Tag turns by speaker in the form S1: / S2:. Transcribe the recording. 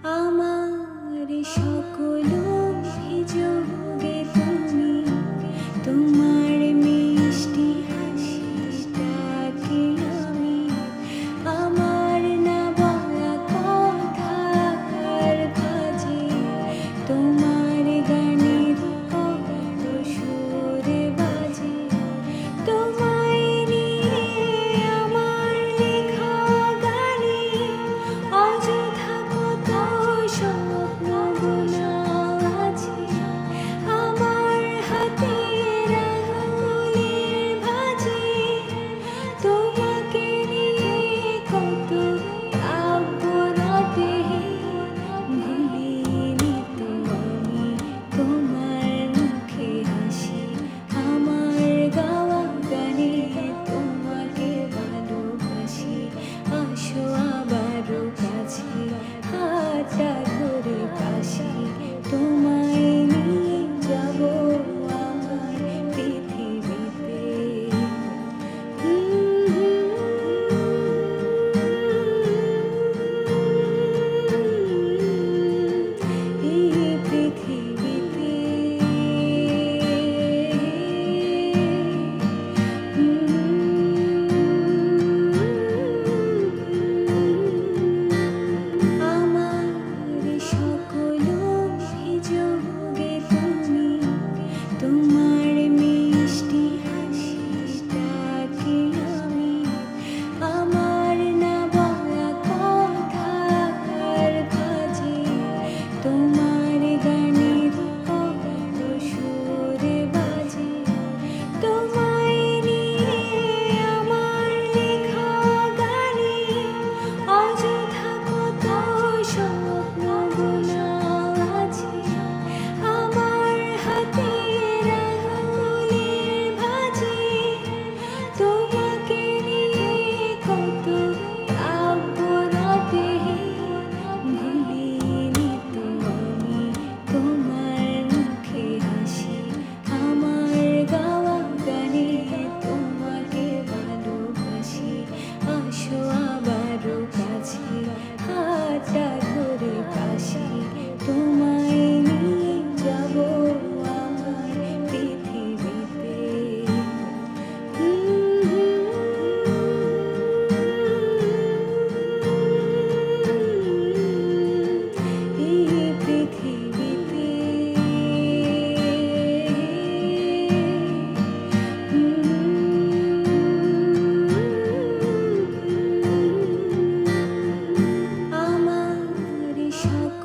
S1: আমার সকল অভিযোগে তুমি, তোমার মিষ্টি হাসিটাকে আমি আমার না বলা কথার ভাজে, তোমার গানের কত সুরে বাজে, তোমায় নিয়ে আমার লেখা গানে অযথা কত স্বপ্ন গোনা আছে। আমার হাতের আঙুলের ভাঁজে তোমাকে নিয়ে কত কাব্য রটে, ভুলিনি তো আমি তোমার মুখে হাসি, আমার গাওয়া গানে তোমাকে ভালোবাসি। আসো আবারও কাছে, হাতটা ধরে পাশে, তোমায় নিয়ে যাব আমার পৃথিবীতে। এই পৃথিবীতে আমার সকল অভিযোগে তুমি, তোমার মিষ্টি হাসিটাকে আমি আমার না বলা কথার ভাজে, তোমার গানের কত সুরে বাজে, তোমায় নিয়ে আমার লেখা গানে অযথা কত স্বপ্ন গোনা আছে। আমার হাতের আঙুলের ভাঁজে তোমাকে নিয়ে কত কাব্য রটে, ভুলিনি তো আমি তোমার মুখে হাসি, আমার গাওয়া গানে তোমাকে ভালোবাসি। আসো আবারও কাছে, হাতটা ধরে পাশে, তোমায় নিয়ে যাব আমার পৃথিবীতে। এই পৃথিবীতে আমার সকল